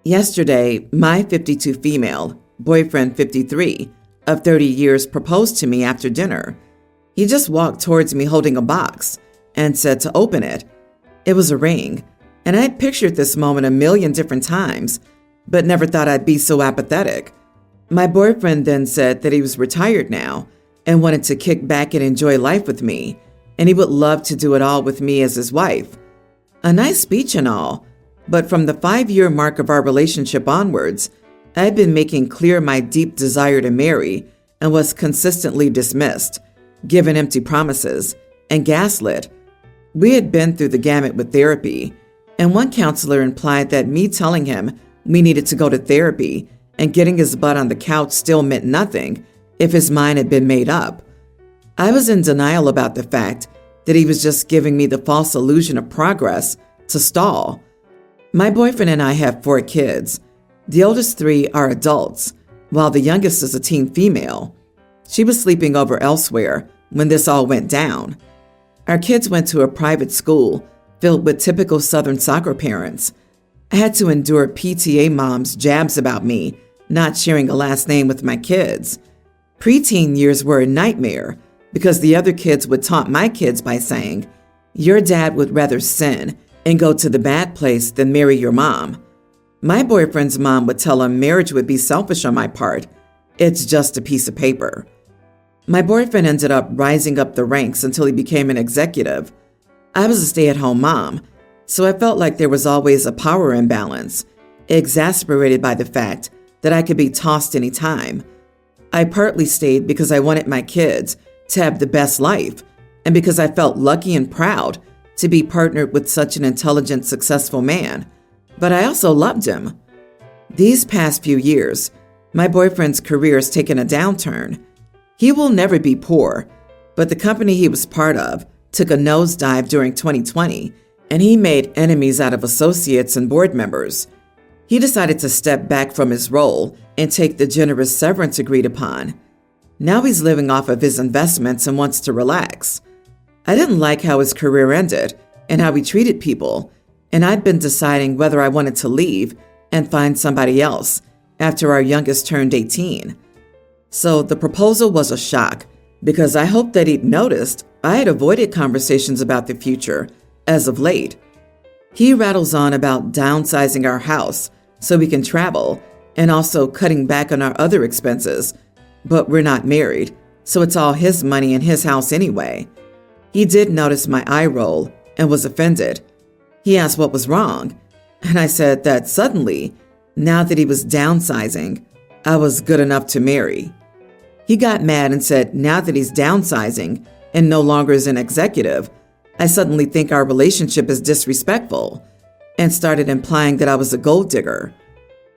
Yesterday, my 52 female, boyfriend 53, of 30 years proposed to me after dinner. He just walked towards me holding a box and said to open it. It was a ring, and I'd pictured this moment a million different times, but never thought I'd be so apathetic. My boyfriend then said that he was retired now and wanted to kick back and enjoy life with me, and he would love to do it all with me as his wife. A nice speech and all, but from the 5-year mark of our relationship onwards, I'd been making clear my deep desire to marry and was consistently dismissed, given empty promises, and gaslit. We had been through the gamut with therapy, and one counselor implied that me telling him we needed to go to therapy and getting his butt on the couch still meant nothing if his mind had been made up. I was in denial about the fact that he was just giving me the false illusion of progress to stall. My boyfriend and I have 4 kids. The oldest 3 are adults, while the youngest is a teen female. She was sleeping over elsewhere when this all went down. Our kids went to a private school filled with typical Southern soccer parents. I had to endure PTA moms' jabs about me not sharing a last name with my kids. Preteen years were a nightmare because the other kids would taunt my kids by saying, "Your dad would rather sin and go to the bad place than marry your mom." My boyfriend's mom would tell him marriage would be selfish on my part. It's just a piece of paper. My boyfriend ended up rising up the ranks until he became an executive. I was a stay-at-home mom, so I felt like there was always a power imbalance, exasperated by the fact that I could be tossed any time. I partly stayed because I wanted my kids to have the best life and because I felt lucky and proud to be partnered with such an intelligent, successful man. But I also loved him. These past few years, my boyfriend's career has taken a downturn. He will never be poor, but the company he was part of took a nosedive during 2020, and he made enemies out of associates and board members. He decided to step back from his role and take the generous severance agreed upon. Now he's living off of his investments and wants to relax. I didn't like how his career ended and how he treated people, and I'd been deciding whether I wanted to leave and find somebody else after our youngest turned 18. So the proposal was a shock because I hoped that he'd noticed I had avoided conversations about the future as of late. He rattles on about downsizing our house so we can travel and also cutting back on our other expenses, but we're not married, so it's all his money in his house anyway. He did notice my eye roll and was offended. He asked what was wrong, and I said that suddenly, now that he was downsizing, I was good enough to marry. He got mad and said now that he's downsizing and no longer is an executive, I suddenly think our relationship is disrespectful, and started implying that I was a gold digger.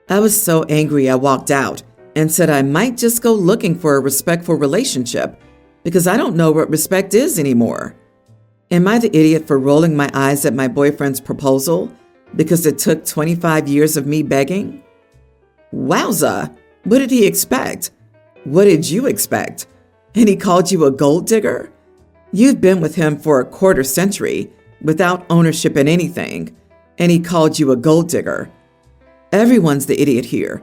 I was so angry I walked out and said I might just go looking for a respectful relationship because I don't know what respect is anymore. Am I the idiot for rolling my eyes at my boyfriend's proposal because it took 25 years of me begging? Wowza, what did he expect? What did you expect? And he called you a gold digger? You've been with him for a quarter century without ownership in anything, and he called you a gold digger. Everyone's the idiot here.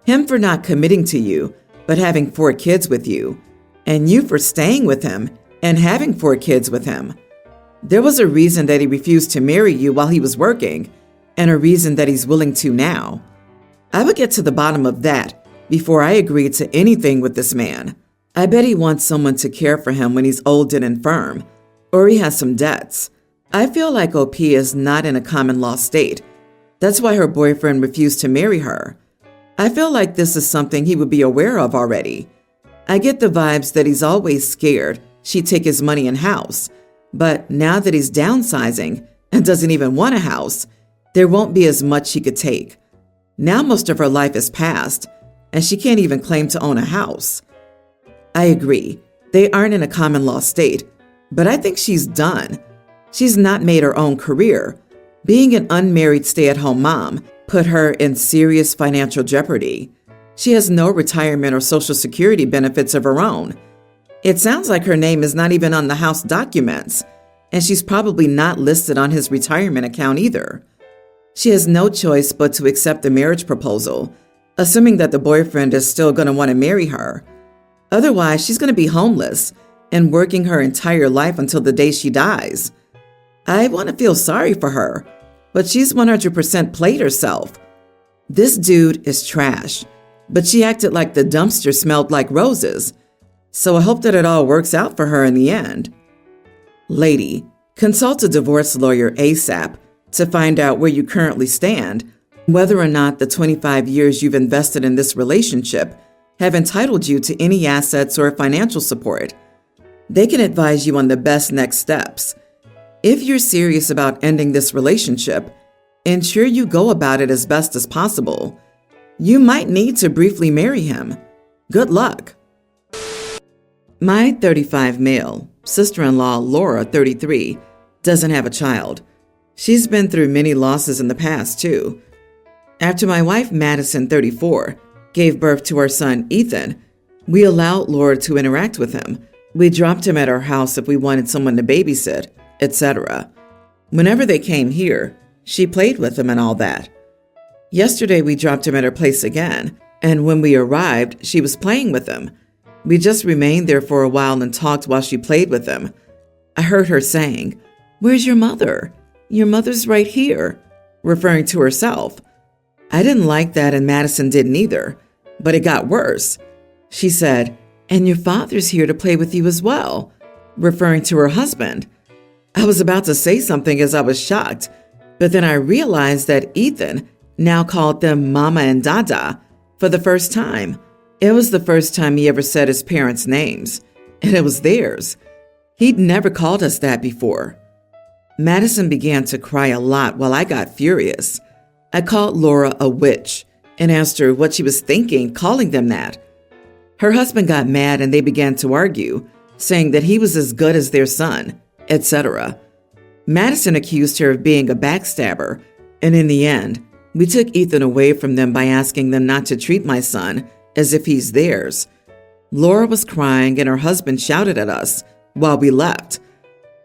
Him for not committing to you, but having 4 kids with you, and you for staying with him and having 4 kids with him. There was a reason that he refused to marry you while he was working, and a reason that he's willing to now. I would get to the bottom of that before I agreed to anything with this man. I bet he wants someone to care for him when he's old and infirm, or he has some debts. I feel like OP is not in a common law state. That's why her boyfriend refused to marry her. I feel like this is something he would be aware of already. I get the vibes that he's always scared she'd take his money and house, but now that he's downsizing and doesn't even want a house, there won't be as much she could take. Now most of her life is past, and she can't even claim to own a house. I agree, they aren't in a common law state, but I think she's done. She's not made her own career. Being an unmarried stay-at-home mom put her in serious financial jeopardy. She has no retirement or Social Security benefits of her own. It sounds like her name is not even on the house documents, and she's probably not listed on his retirement account either. She has no choice but to accept the marriage proposal, assuming that the boyfriend is still going to want to marry her. Otherwise, she's going to be homeless and working her entire life until the day she dies. I want to feel sorry for her, but she's 100% played herself. This dude is trash, but she acted like the dumpster smelled like roses. So I hope that it all works out for her in the end. Lady, consult a divorce lawyer ASAP to find out where you currently stand, whether or not the 25 years you've invested in this relationship have entitled you to any assets or financial support. They can advise you on the best next steps. If you're serious about ending this relationship, ensure you go about it as best as possible. You might need to briefly marry him. Good luck. My 35 male sister-in-law, Laura, 33, doesn't have a child. She's been through many losses in the past, too. After my wife, Madison, 34, gave birth to our son, Ethan, we allowed Laura to interact with him. We dropped him at our house if we wanted someone to babysit, etc. Whenever they came here, she played with him and all that. Yesterday, we dropped him at her place again, and when we arrived, she was playing with him. We just remained there for a while and talked while she played with him. I heard her saying, "Where's your mother? Your mother's right here," referring to herself. I didn't like that, and Madison didn't either, but it got worse. She said, "And your father's here to play with you as well," referring to her husband. I was about to say something as I was shocked, but then I realized that Ethan now called them Mama and Dada for the first time. It was the first time he ever said his parents' names, and it was theirs. He'd never called us that before. Madison began to cry a lot while I got furious. I called Laura a witch and asked her what she was thinking calling them that. Her husband got mad and they began to argue, saying that he was as good as their son, etc. Madison accused her of being a backstabber, and in the end, we took Ethan away from them by asking them not to treat my son as if he's theirs. Laura was crying and her husband shouted at us while we left.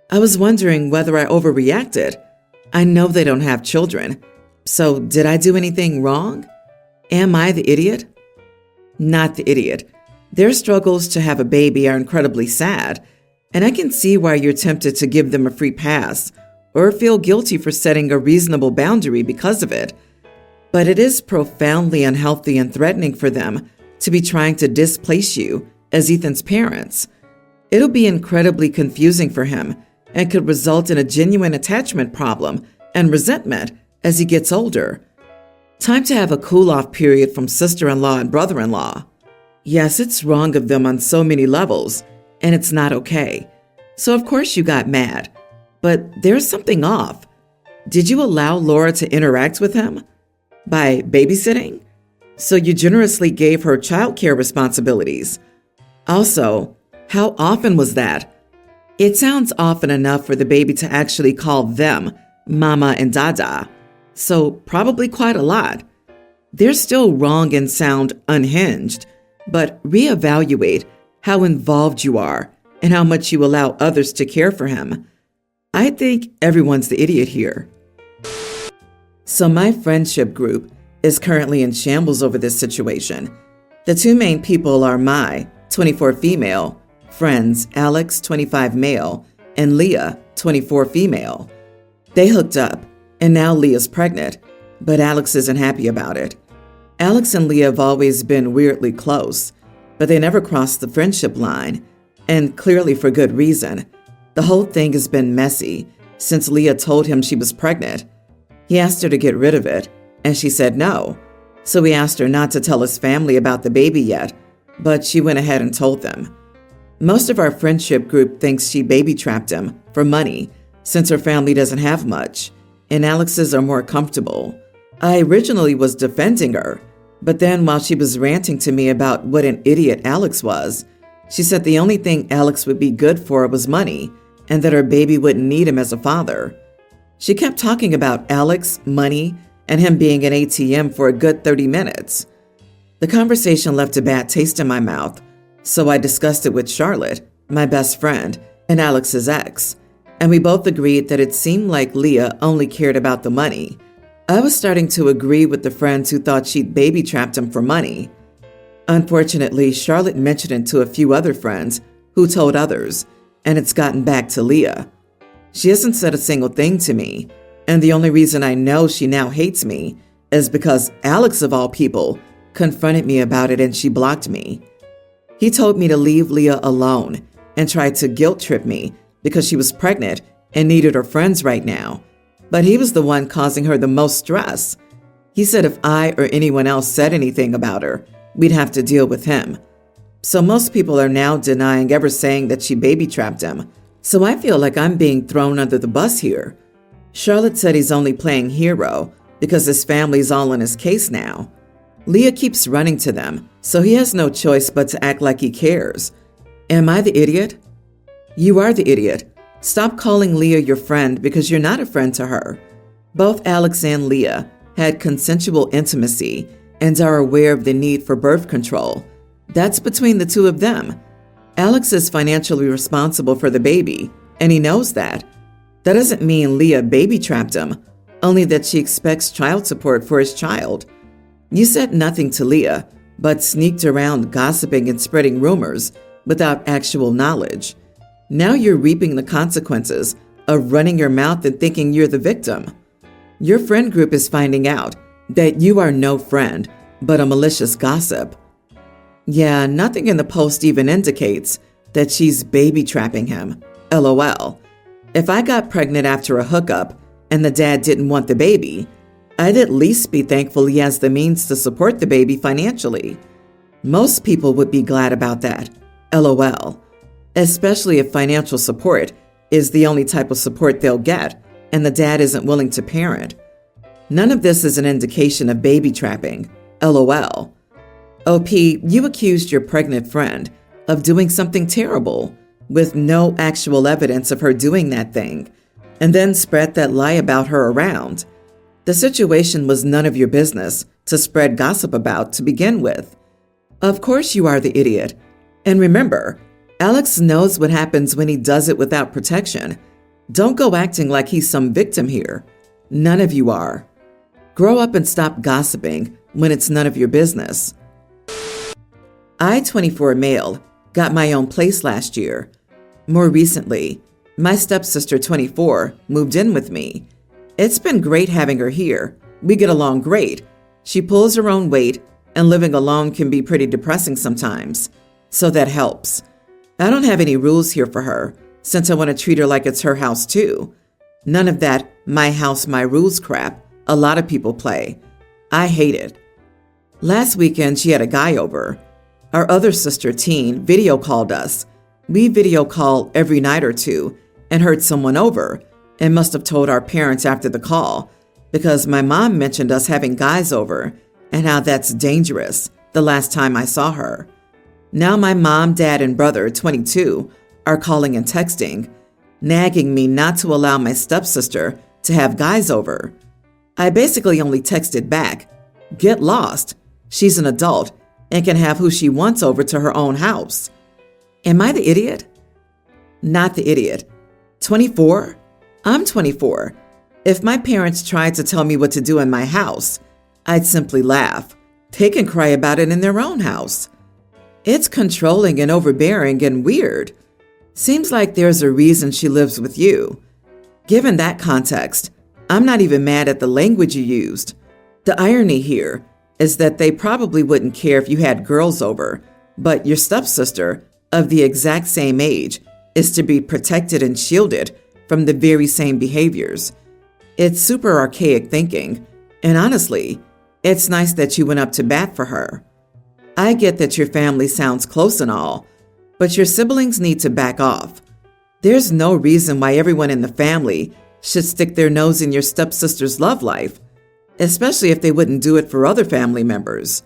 I was wondering whether I overreacted. I know they don't have children, so did I do anything wrong? Am I the idiot? Not the idiot. Their struggles to have a baby are incredibly sad, and I can see why you're tempted to give them a free pass or feel guilty for setting a reasonable boundary because of it. But it is profoundly unhealthy and threatening for them to be trying to displace you as Ethan's parents. It'll be incredibly confusing for him and could result in a genuine attachment problem and resentment as he gets older. Time to have a cool-off period from sister-in-law and brother-in-law. Yes, it's wrong of them on so many levels, and it's not okay. So of course you got mad, but there's something off. Did you allow Laura to interact with him? By babysitting? So you generously gave her childcare responsibilities. Also, how often was that? It sounds often enough for the baby to actually call them Mama and Dada, so probably quite a lot. They're still wrong and sound unhinged, but reevaluate how involved you are and how much you allow others to care for him. I think everyone's the idiot here. So my friendship group is currently in shambles over this situation. The two main people are my 24 female friends, Alex, 25 male, and Leah, 24 female. They hooked up, and now Leah's pregnant, but Alex isn't happy about it. Alex and Leah have always been weirdly close, but they never crossed the friendship line, and clearly for good reason. The whole thing has been messy since Leah told him she was pregnant. He asked her to get rid of it, and she said no. So he asked her not to tell his family about the baby yet, but she went ahead and told them. Most of our friendship group thinks she baby-trapped him for money since her family doesn't have much, and Alex's are more comfortable. I originally was defending her, but then while she was ranting to me about what an idiot Alex was, she said the only thing Alex would be good for was money and that her baby wouldn't need him as a father. She kept talking about Alex, money, and him being an ATM for a good 30 minutes. The conversation left a bad taste in my mouth, so I discussed it with Charlotte, my best friend, and Alex's ex, and we both agreed that it seemed like Leah only cared about the money. I was starting to agree with the friends who thought she'd baby-trapped him for money. Unfortunately, Charlotte mentioned it to a few other friends who told others, and it's gotten back to Leah. She hasn't said a single thing to me, and the only reason I know she now hates me is because Alex, of all people, confronted me about it and she blocked me. He told me to leave Leah alone and tried to guilt trip me because she was pregnant and needed her friends right now. But he was the one causing her the most stress. He said if I or anyone else said anything about her, we'd have to deal with him. So most people are now denying ever saying that she baby-trapped him. So I feel like I'm being thrown under the bus here. Charlotte said he's only playing hero because his family's all in his case now. Leah keeps running to them, so he has no choice but to act like he cares. Am I the idiot? You are the idiot. Stop calling Leah your friend because you're not a friend to her. Both Alex and Leah had consensual intimacy and are aware of the need for birth control. That's between the two of them. Alex is financially responsible for the baby, and he knows that. That doesn't mean Leah baby-trapped him, only that she expects child support for his child. You said nothing to Leah, but sneaked around gossiping and spreading rumors without actual knowledge. Now you're reaping the consequences of running your mouth and thinking you're the victim. Your friend group is finding out that you are no friend, but a malicious gossip. Yeah, nothing in the post even indicates that she's baby-trapping him. LOL. If I got pregnant after a hookup and the dad didn't want the baby, I'd at least be thankful he has the means to support the baby financially. Most people would be glad about that. LOL. Especially if financial support is the only type of support they'll get and the dad isn't willing to parent. None of this is an indication of baby trapping. LOL. OP, you accused your pregnant friend of doing something terrible with no actual evidence of her doing that thing, and then spread that lie about her around. The situation was none of your business to spread gossip about to begin with. Of course you are the idiot. And remember, Alex knows what happens when he does it without protection. Don't go acting like he's some victim here. None of you are. Grow up and stop gossiping when it's none of your business. I, 24 male, got my own place last year. More recently, my stepsister, 24, moved in with me. It's been great having her here. We get along great. She pulls her own weight, and living alone can be pretty depressing sometimes. So that helps. I don't have any rules here for her, since I want to treat her like it's her house too. None of that my house, my rules crap a lot of people play. I hate it. Last weekend, she had a guy over. Our other sister, Teen, video called us. We video call every night or two and heard someone over and must have told our parents after the call because my mom mentioned us having guys over and how that's dangerous the last time I saw her. Now my mom, dad, and brother, 22, are calling and texting, nagging me not to allow my stepsister to have guys over. I basically only texted back, "Get lost. She's an adult and can have who she wants over to her own house." Am I the idiot? Not the idiot. 24? I'm 24. If my parents tried to tell me what to do in my house, I'd simply laugh. They can cry about it in their own house. It's controlling and overbearing and weird. Seems like there's a reason she lives with you. Given that context, I'm not even mad at the language you used. The irony here is that they probably wouldn't care if you had girls over, but your stepsister, of the exact same age, is to be protected and shielded from the very same behaviors. It's super archaic thinking, and honestly, it's nice that you went up to bat for her. I get that your family sounds close and all, but your siblings need to back off. There's no reason why everyone in the family should stick their nose in your stepsister's love life, especially if they wouldn't do it for other family members.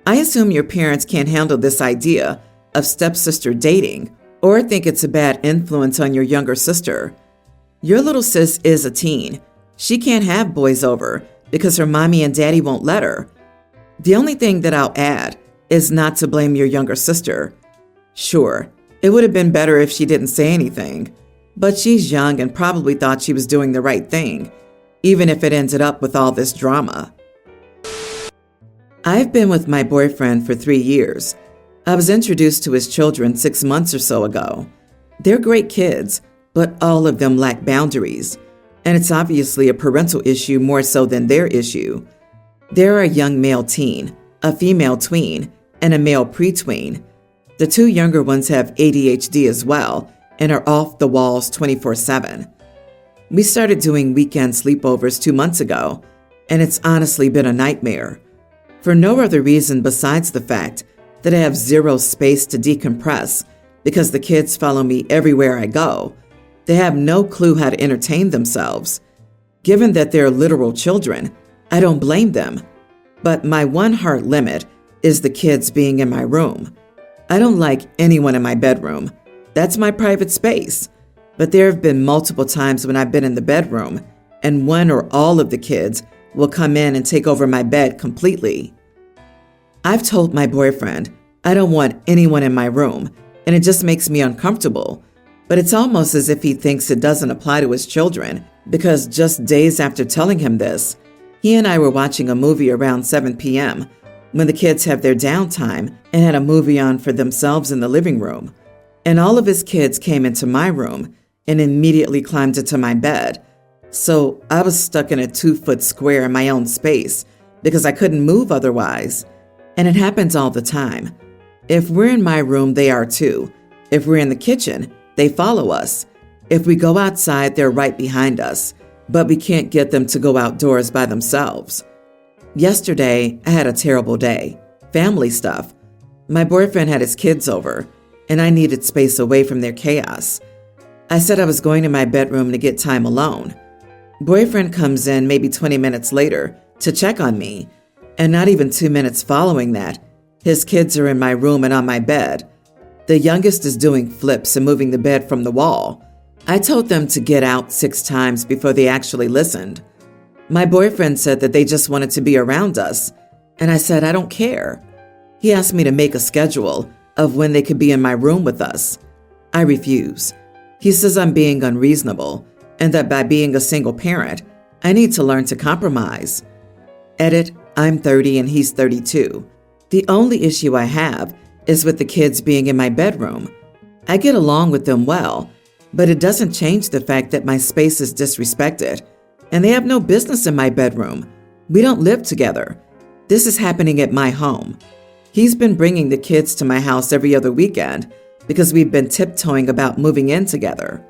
I assume your parents can't handle this idea of stepsister dating or think it's a bad influence on your younger sister. Your little sis is a teen. She can't have boys over because her mommy and daddy won't let her. The only thing that I'll add is not to blame your younger sister. Sure, it would have been better if she didn't say anything, but she's young and probably thought she was doing the right thing. even if it ended up with all this drama. I've been with my boyfriend for 3 years. I was introduced to his children 6 months or so ago. They're great kids, but all of them lack boundaries, and it's obviously a parental issue more so than their issue. They're a young male teen, a female tween, and a male pre-tween. The 2 younger ones have ADHD as well and are off the walls 24/7. We started doing weekend sleepovers 2 months ago, and it's honestly been a nightmare. For no other reason besides the fact that I have zero space to decompress because the kids follow me everywhere I go. They have no clue how to entertain themselves. Given that they're literal children, I don't blame them. But my one hard limit is the kids being in my room. I don't like anyone in my bedroom. That's my private space. But there have been multiple times when I've been in the bedroom and one or all of the kids will come in and take over my bed completely. I've told my boyfriend I don't want anyone in my room, and it just makes me uncomfortable. But it's almost as if he thinks it doesn't apply to his children, because just days after telling him this, he and I were watching a movie around 7 p.m. when the kids have their downtime and had a movie on for themselves in the living room. And all of his kids came into my room and immediately climbed into my bed. So I was stuck in a 2-foot square in my own space because I couldn't move otherwise. And it happens all the time. If we're in my room, they are too. If we're in the kitchen, they follow us. If we go outside, they're right behind us, but we can't get them to go outdoors by themselves. Yesterday, I had a terrible day. Family stuff. My boyfriend had his kids over, and I needed space away from their chaos. I said I was going to my bedroom to get time alone. Boyfriend comes in maybe 20 minutes later to check on me, and not even 2 minutes following that, his kids are in my room and on my bed. The youngest is doing flips and moving the bed from the wall. I told them to get out 6 times before they actually listened. My boyfriend said that they just wanted to be around us, and I said I don't care. He asked me to make a schedule of when they could be in my room with us. I refuse. He says I'm being unreasonable, and that by being a single parent, I need to learn to compromise. Edit, I'm 30 and he's 32. The only issue I have is with the kids being in my bedroom. I get along with them well, but it doesn't change the fact that my space is disrespected, and they have no business in my bedroom. We don't live together. This is happening at my home. He's been bringing the kids to my house every other weekend because we've been tiptoeing about moving in together.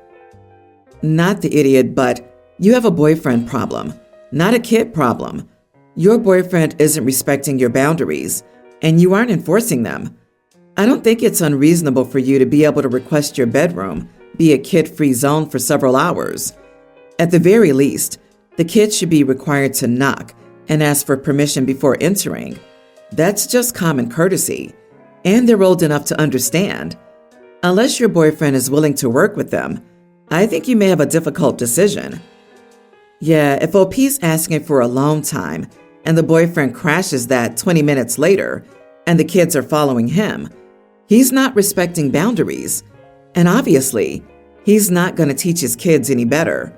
Not the idiot, but you have a boyfriend problem, not a kid problem. Your boyfriend isn't respecting your boundaries, and you aren't enforcing them. I don't think it's unreasonable for you to be able to request your bedroom be a kid-free zone for several hours. At the very least, the kids should be required to knock and ask for permission before entering. That's just common courtesy, and they're old enough to understand. Unless your boyfriend is willing to work with them, I think you may have a difficult decision. Yeah, if OP's asking for alone time and the boyfriend crashes that 20 minutes later and the kids are following him, he's not respecting boundaries. And obviously, he's not going to teach his kids any better.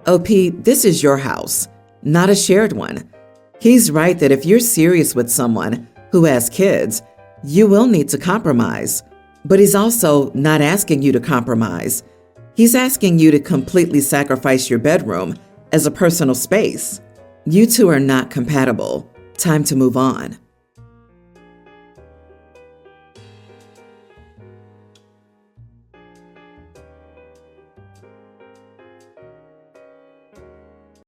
OP, this is your house, not a shared one. He's right that if you're serious with someone who has kids, you will need to compromise. But he's also not asking you to compromise. He's asking you to completely sacrifice your bedroom as a personal space. You two are not compatible. Time to move on.